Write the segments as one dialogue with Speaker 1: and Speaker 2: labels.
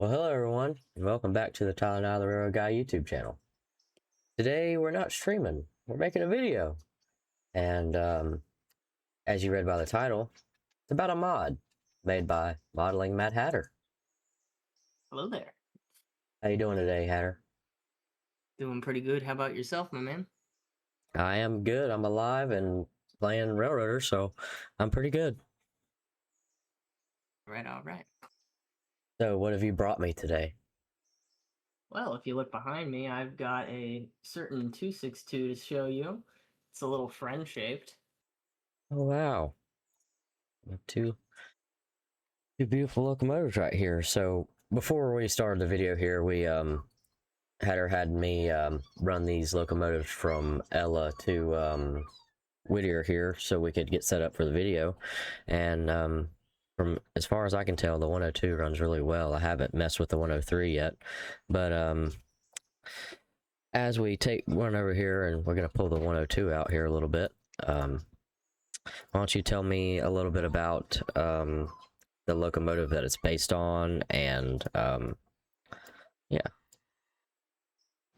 Speaker 1: Well, hello everyone, and welcome back to the Tyler and I, the Railroad Guy YouTube channel. Today we're not streaming, we're making a video. And as you read by the title, it's about a mod made by Modeling Madhatter.
Speaker 2: Hello there.
Speaker 1: How you doing today, Hatter?
Speaker 2: Doing pretty good. How about yourself, my man?
Speaker 1: I am good, I'm alive and playing Railroader, so I'm pretty good.
Speaker 2: All right.
Speaker 1: So what have you brought me today?
Speaker 2: Well, if you look behind me, I've got a certain 262 to show you. It's a little friend-shaped.
Speaker 1: Oh wow, two beautiful locomotives right here. So before we started the video here, we Hatter had me run these locomotives from Ella to Whittier here so we could get set up for the video. And from as far as I can tell, the 102 runs really well. I haven't messed with the 103 yet, but as we take one over here and we're going to pull the 102 out here a little bit, why don't you tell me a little bit about the locomotive that it's based on and yeah.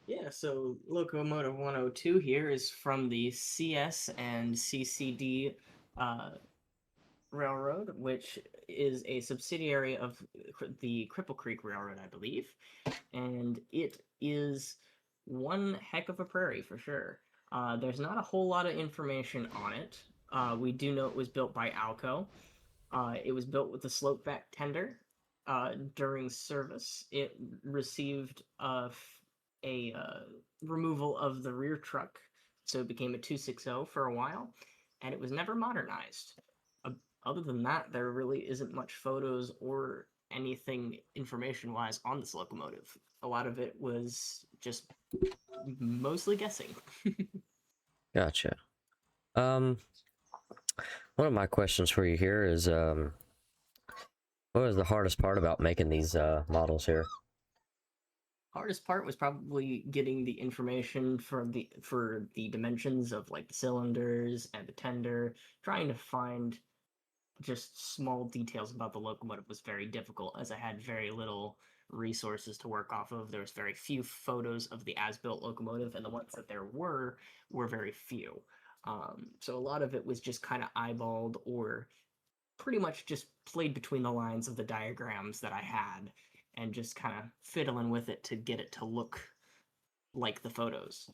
Speaker 2: Yeah, so Locomotive 102 here is from the CS&CCD Railroad, which is a subsidiary of the Cripple Creek Railroad, I believe. And it is one heck of a prairie for sure. There's not a whole lot of information on it. We do know it was built by Alco. It was built with a slope back tender. During service, it received a removal of the rear truck, so it became a 260 for a while, and it was never modernized. Other than that, there really isn't much photos or anything information-wise on this locomotive. A lot of it was just mostly guessing.
Speaker 1: Gotcha. Um, one of my questions for you here is what was the hardest part about making these models here?
Speaker 2: Hardest part was probably getting the information for the dimensions of like the cylinders and the tender. Trying to find just small details about the locomotive was very difficult as I had very little resources to work off of. There was very few photos of the as-built locomotive, and the ones that there were very few. So a lot of it was just kind of eyeballed or pretty much just played between the lines of the diagrams that I had and just kind of fiddling with it to get it to look like the photos.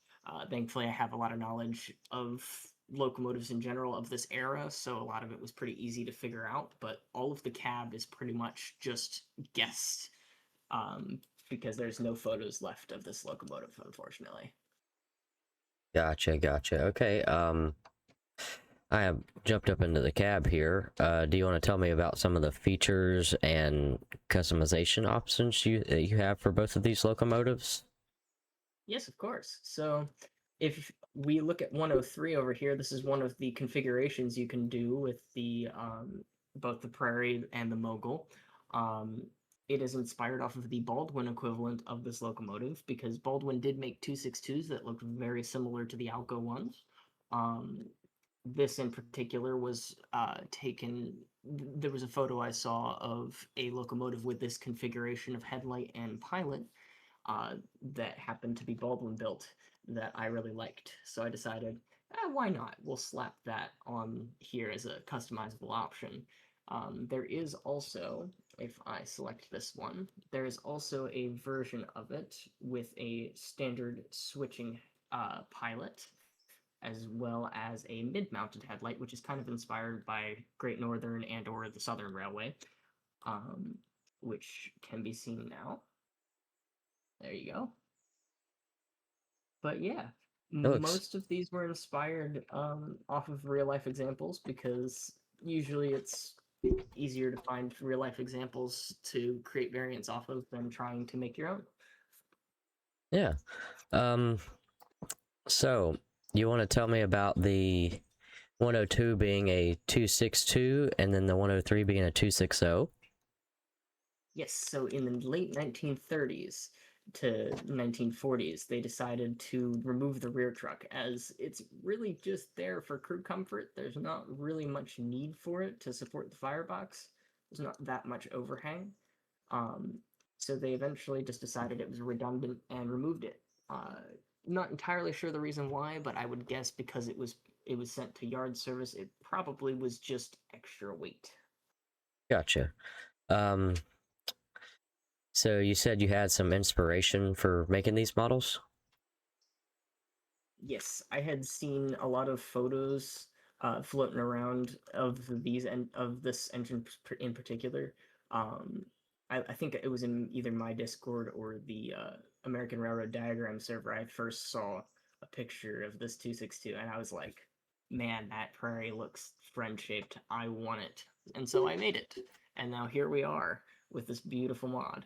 Speaker 2: Thankfully, I have a lot of knowledge of locomotives in general of this era, so a lot of it was pretty easy to figure out. But all of the cab is pretty much just guessed because there's no photos left of this locomotive, unfortunately.
Speaker 1: Gotcha. Okay. I have jumped up into the cab here. Do you want to tell me about some of the features and customization options you have for both of these locomotives?
Speaker 2: Yes, of course. So if we look at 103 over here, this is one of the configurations you can do with the both the Prairie and the Mogul. Um, it is inspired off of the Baldwin equivalent of this locomotive because Baldwin did make 262s that looked very similar to the Alco ones. Um, this in particular was taken. There was a photo I saw of a locomotive with this configuration of headlight and pilot that happened to be Baldwin built that I really liked. So I decided, why not? We'll slap that on here as a customizable option. There is also, if I select this one, there is also a version of it with a standard switching pilot, as well as a mid-mounted headlight, which is kind of inspired by Great Northern and or the Southern Railway, which can be seen now. There you go. But yeah,
Speaker 1: It looks
Speaker 2: most of these were inspired off of real life examples because usually it's easier to find real life examples to create variants off of than trying to make your own.
Speaker 1: yeah. Um, so you want to tell me about the 102 being a 262 and then the 103 being a 260?
Speaker 2: Yes, so in the late 1930s to 1940s, they decided to remove the rear truck as it's really just there for crew comfort. There's not really much need for it to support the firebox. There's not that much overhang. Um, So they eventually just decided it was redundant and removed it. Not entirely sure the reason why, but I would guess because it was sent to yard service, it probably was just extra weight.
Speaker 1: Gotcha. Um, so you said you had some inspiration for making these models?
Speaker 2: Yes, I had seen a lot of photos floating around of these and of this engine in particular. Um, I think it was in either my Discord or the American Railroad Diagram server. I first saw a picture of this 262, and I was like, "Man, that Prairie looks friend-shaped. I want it." And so I made it, and now here we are with this beautiful mod.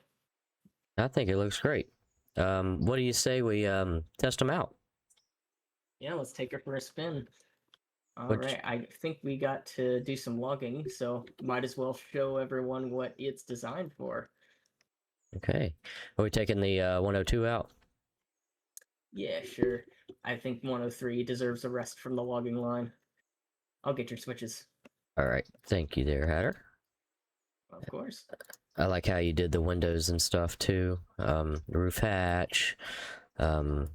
Speaker 1: I think it looks great. What do you say we test them out?
Speaker 2: Yeah, let's take her for a spin. All
Speaker 1: Which
Speaker 2: right, I think we got to do some logging, so might as well show everyone what it's designed for.
Speaker 1: okay? Are we taking the 102 out?
Speaker 2: Yeah, sure. I think 103 deserves a rest from the logging line. I'll get your switches.
Speaker 1: All right, thank you there, Hatter.
Speaker 2: Of course.
Speaker 1: I like how you did the windows and stuff too. The roof hatch, all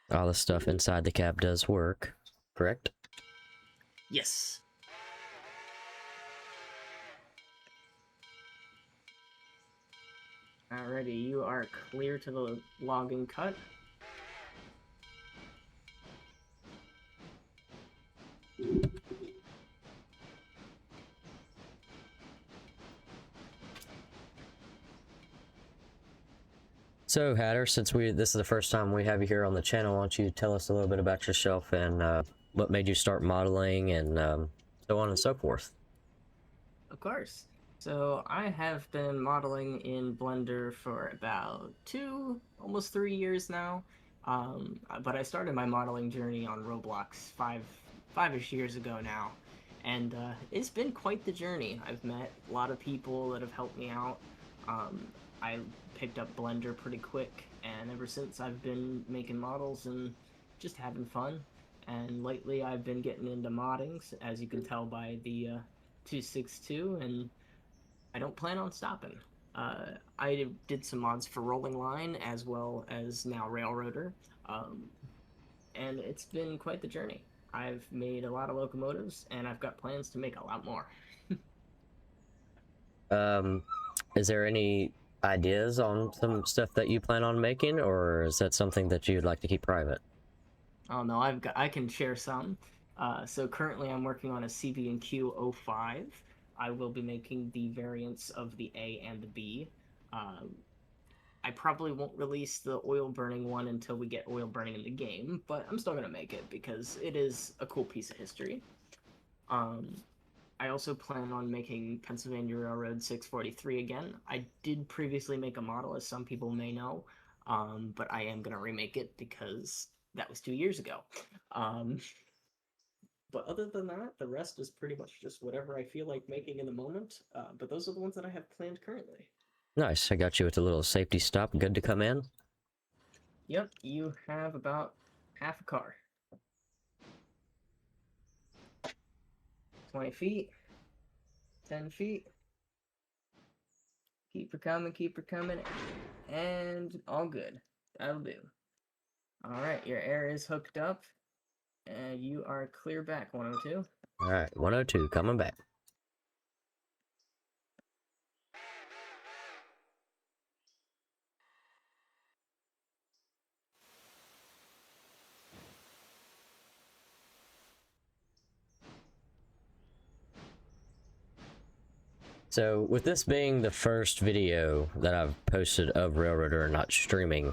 Speaker 1: the stuff inside the cab does work, correct?
Speaker 2: Yes. Alrighty, you are clear to the logging cut.
Speaker 1: So, Hatter, since this is the first time we have you here on the channel, why don't you tell us a little bit about yourself and what made you start modeling and so on and so forth?
Speaker 2: Of course. So I have been modeling in Blender for about almost 3 years now. But I started my modeling journey on Roblox five-ish years ago now, and it's been quite the journey. I've met a lot of people that have helped me out. I picked up Blender pretty quick, and ever since I've been making models and just having fun. And lately I've been getting into modding, as you can tell by the 262, and I don't plan on stopping. I did some mods for Rolling Line as well as now Railroader, um, and it's been quite the journey. I've made a lot of locomotives, and I've got plans to make a lot more.
Speaker 1: Um, is there any ideas on some stuff that you plan on making, or is that something that you'd like to keep private?
Speaker 2: Oh no, I can share some. So currently I'm working on a CB&Q 05. I will be making the variants of the A and the B. Um, I probably won't release the oil burning one until we get oil burning in the game, but I'm still gonna make it because it is a cool piece of history. Um, I also plan on making Pennsylvania Railroad 643 again. I did previously make a model, as some people may know, but I am gonna remake it because that was 2 years ago. Um, but other than that, the rest is pretty much just whatever I feel like making in the moment. But those are the ones that I have planned currently.
Speaker 1: Nice, I got you with a little safety stop, good to come in.
Speaker 2: Yep, you have about half a car. 20 feet, 10 feet. Keep her coming, and all good. That'll do. Alright, your air is hooked up, and you are clear back, 102.
Speaker 1: All right, 102 coming back. So, with this being the first video that I've posted of Railroader and not streaming,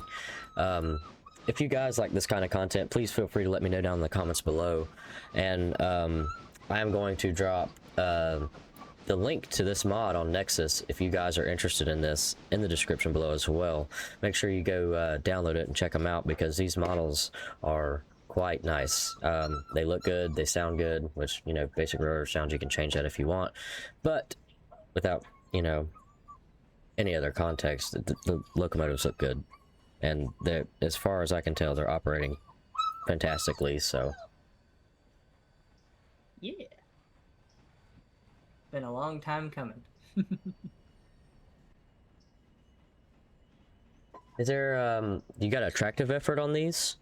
Speaker 1: if you guys like this kind of content, please feel free to let me know down in the comments below. And I am going to drop the link to this mod on Nexus, if you guys are interested in this, in the description below as well. Make sure you go download it and check them out, because these models are quite nice. They look good, they sound good, which, you know, basic Railroader sounds, you can change that if you want. But without, you know, any other context, the locomotives look good, and they're, as far as I can tell, they're operating fantastically. So
Speaker 2: Yeah. Been a long time coming.
Speaker 1: Is there, you got attractive effort on these?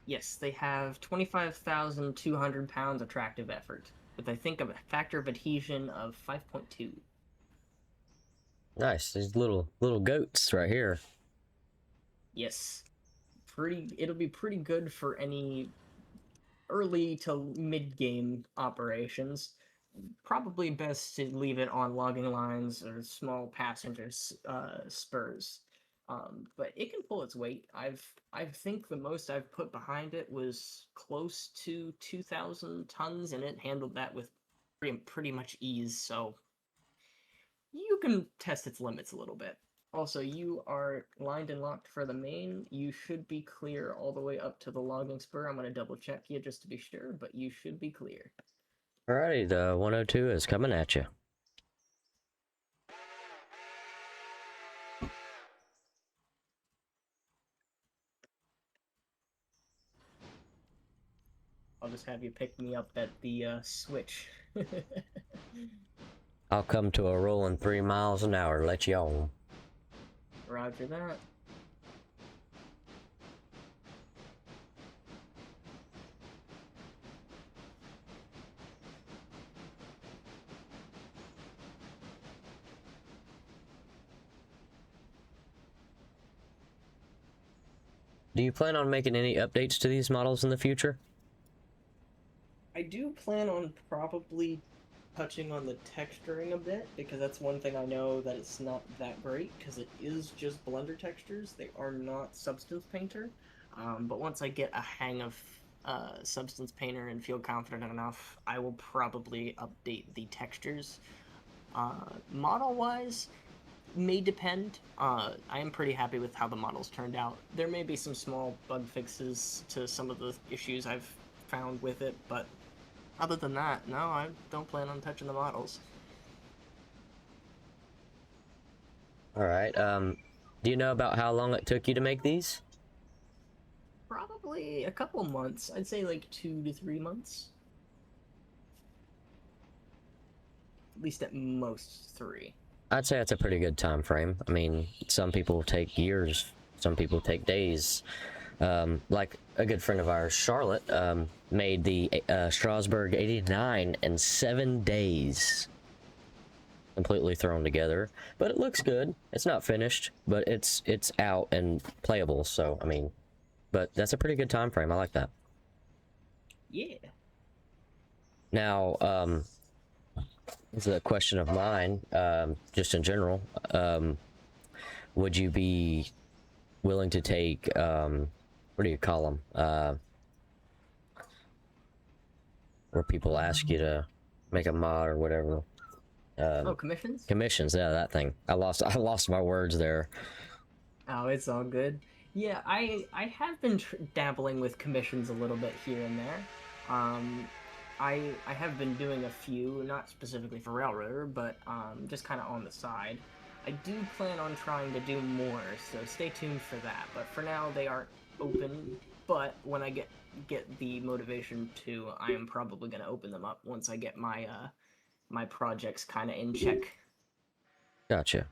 Speaker 2: Yes, they have 25,200 pounds attractive effort, with I think a factor of adhesion of 5.2.
Speaker 1: Nice, these little goats right here.
Speaker 2: Yes, it'll be pretty good for any early to mid game operations. Probably best to leave it on logging lines or small passenger spurs. But it can pull its weight. I think the most I've put behind it was close to 2,000 tons, and it handled that with pretty much ease. So you can test its limits a little bit. Also, you are lined and locked for the main. You should be clear all the way up to the logging spur. I'm going to double check you just to be sure, but you should be clear.
Speaker 1: Alrighty, the 102 is coming at you.
Speaker 2: I'll just have you pick me up at the switch.
Speaker 1: I'll come to a rolling 3 miles an hour, let you on.
Speaker 2: Roger that.
Speaker 1: Do you plan on making any updates to these models in the future?
Speaker 2: I do plan on probably touching on the texturing a bit, because that's one thing I know that it's not that great, because it is just Blender textures. They are not Substance Painter. But once I get a hang of Substance Painter and feel confident enough, I will probably update the textures. Model-wise, may depend. I am pretty happy with how the models turned out. There may be some small bug fixes to some of the issues I've found with it, but other than that, no, I don't plan on touching the models.
Speaker 1: Alright, do you know about how long it took you to make these?
Speaker 2: Probably a couple months. I'd say like 2 to 3 months. At least at most 3.
Speaker 1: I'd say that's a pretty good time frame. I mean, some people take years, some people take days. Like a good friend of ours, Charlotte, made the Strasbourg 89 in 7 days. Completely thrown together, but it looks good. It's not finished, but it's out and playable, so, I mean, but that's a pretty good time frame. I like that.
Speaker 2: Yeah.
Speaker 1: Now, this is a question of mine, just in general. Would you be willing to take, what do you call them? Where people ask you to make a mod or whatever.
Speaker 2: Oh, commissions?
Speaker 1: Commissions, yeah, that thing. I lost my words there.
Speaker 2: Oh, it's all good. Yeah, I have been dabbling with commissions a little bit here and there. I have been doing a few, not specifically for Railroader, but just kind of on the side. I do plan on trying to do more, so stay tuned for that. But for now, they aren't open. But when I get the motivation to, I am probably going to open them up once I get my my projects kind of in check.
Speaker 1: Gotcha.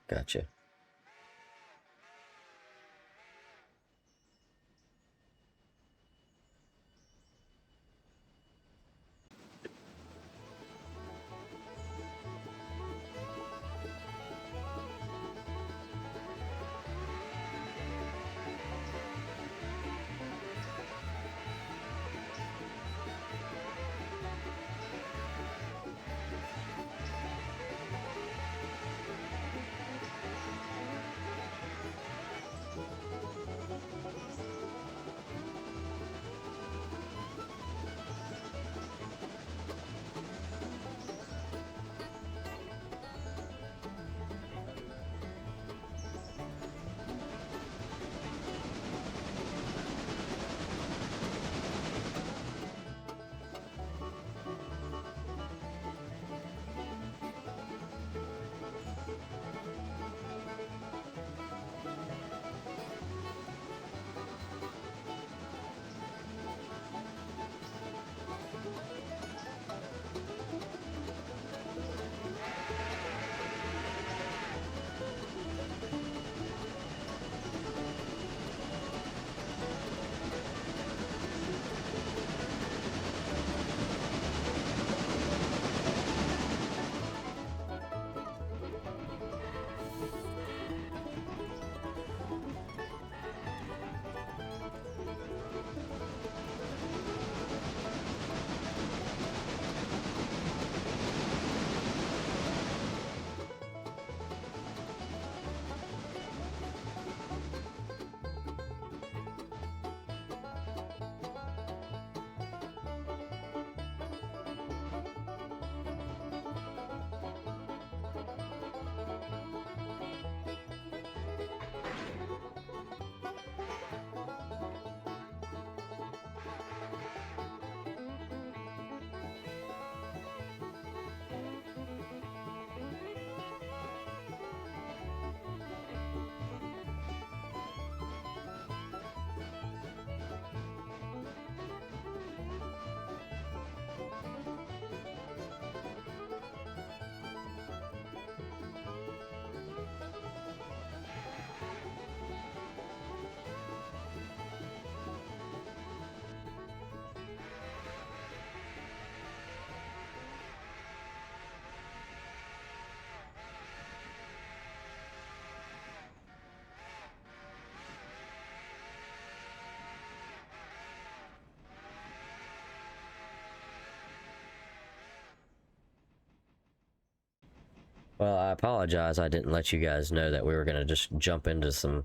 Speaker 1: Well, I apologize. I didn't let you guys know that we were gonna just jump into some,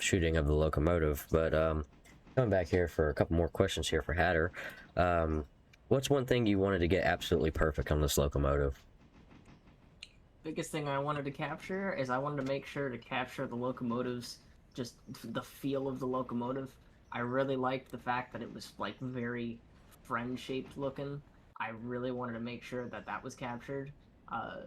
Speaker 1: shooting of the locomotive. But coming back here for a couple more questions here for Hatter. Um, what's one thing you wanted to get absolutely perfect on this locomotive?
Speaker 2: Biggest thing I wanted to capture is I wanted to make sure to capture the locomotive's just the feel of the locomotive. I really liked the fact that it was like very friend shaped looking. I really wanted to make sure that that was captured. Uh,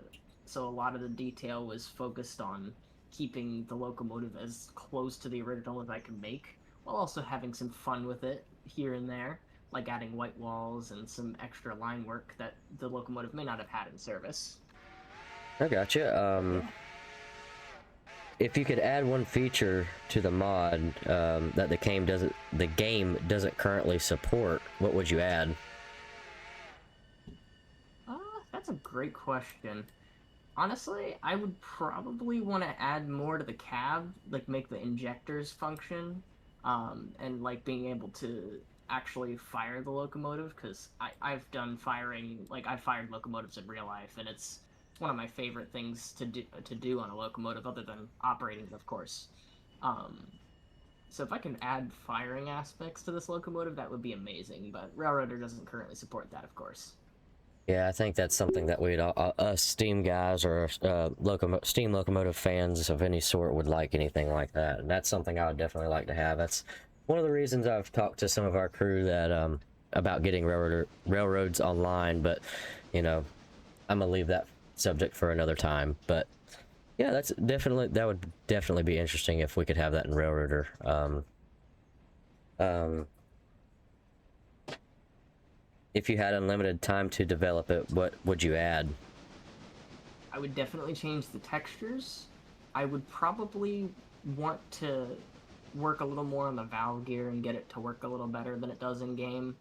Speaker 2: so a lot of the detail was focused on keeping the locomotive as close to the original as I could make, while also having some fun with it here and there, like adding white walls and some extra line work that the locomotive may not have had in service.
Speaker 1: I gotcha.
Speaker 2: Yeah.
Speaker 1: If you could add one feature to the mod that the game doesn't currently support, what would you add?
Speaker 2: That's a great question. Honestly, I would probably want to add more to the cab, like make the injectors function, and like being able to actually fire the locomotive, because I've done firing, like I've fired locomotives in real life, and it's one of my favorite things to do on a locomotive, other than operating it, of course. Um, so if I can add firing aspects to this locomotive, that would be amazing. But Railroader doesn't currently support that, of course.
Speaker 1: Yeah, I think that's something that us Steam guys or Steam locomotive fans of any sort would like anything like that. And that's something I would definitely like to have. That's one of the reasons I've talked to some of our crew that about getting railroads online, but I'm gonna leave that subject for another time. But yeah, that would definitely be interesting if we could have that in Railroader. Um, if you had unlimited time to develop it, what would you add?
Speaker 2: I would definitely change the textures. I would probably want to work a little more on the valve gear and get it to work a little better than it does in game.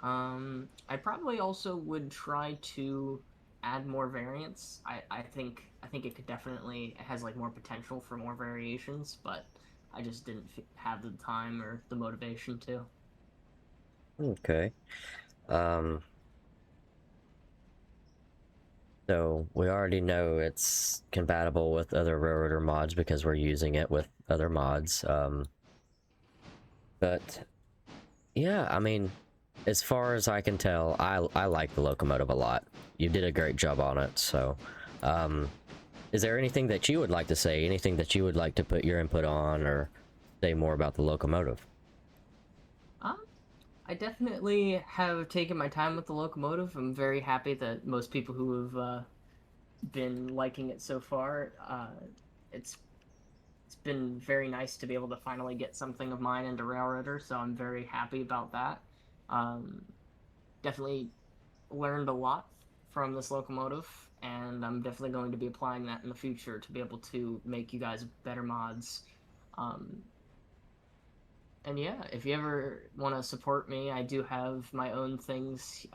Speaker 2: I probably also would try to add more variants. I think it could definitely, it has like more potential for more variations, but I just didn't have the time or the motivation to.
Speaker 1: Okay. Um, so we already know it's compatible with other Railroader mods because we're using it with other mods. But yeah, I mean, as far as I can tell, I like the locomotive a lot. You did a great job on it. So, um, is there anything that you would like to say? Anything that you would like to put your input on, or say more about the locomotive?
Speaker 2: Um, I definitely have taken my time with the locomotive. I'm very happy that most people who have been liking it so far. It's it's been very nice to be able to finally get something of mine into Railroader, so I'm very happy about that. Um, Definitely learned a lot from this locomotive, and I'm definitely going to be applying that in the future to be able to make you guys better mods. Um, and yeah, if you ever want to support me, I do have my own things.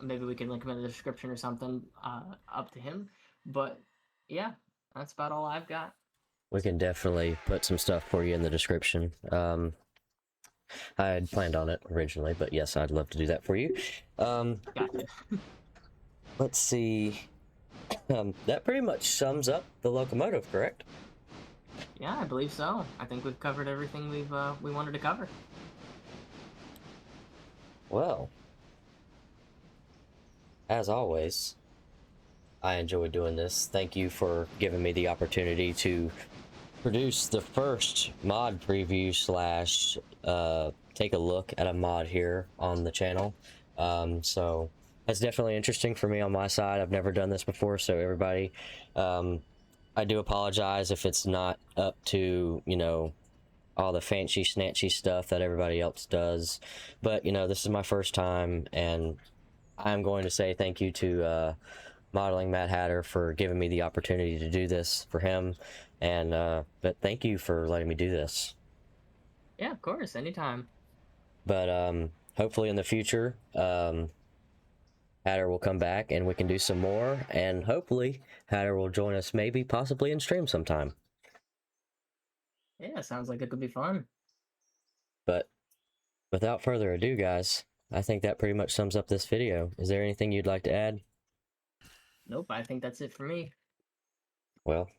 Speaker 2: Maybe we can link him in the description or something. Up to him. But yeah, that's about all I've got.
Speaker 1: We can definitely put some stuff for you in the description. I had planned on it originally, but yes, I'd love to do that for you.
Speaker 2: Gotcha.
Speaker 1: Let's see. That pretty much sums up the locomotive, correct?
Speaker 2: Yeah, I believe so. I think we've covered everything we wanted to cover.
Speaker 1: Well, as always, I enjoy doing this. Thank you for giving me the opportunity to produce the first mod preview slash take a look at a mod here on the channel. So that's definitely interesting for me on my side. I've never done this before, so everybody, I do apologize if it's not up to, all the fancy snatchy stuff that everybody else does. But, this is my first time, and I'm going to say thank you to Modeling Mad Hatter for giving me the opportunity to do this for him. And, but thank you for letting me do this.
Speaker 2: Yeah, of course, anytime.
Speaker 1: But, hopefully in the future, Hatter will come back and we can do some more. And hopefully Hatter will join us maybe possibly in stream sometime.
Speaker 2: Yeah, sounds like it could be fun.
Speaker 1: But without further ado, guys, I think that pretty much sums up this video. Is there anything you'd like to add?
Speaker 2: Nope, I think that's it for me.
Speaker 1: Well,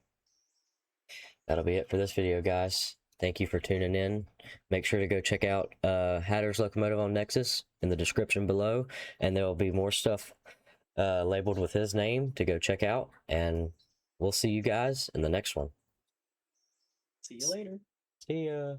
Speaker 1: that'll be it for this video, guys. Thank you for tuning in. Make sure to go check out Hatter's Locomotive on Nexus in the description below, and there will be more stuff labeled with his name to go check out. And we'll see you guys in the next one.
Speaker 2: See you later.
Speaker 1: See ya.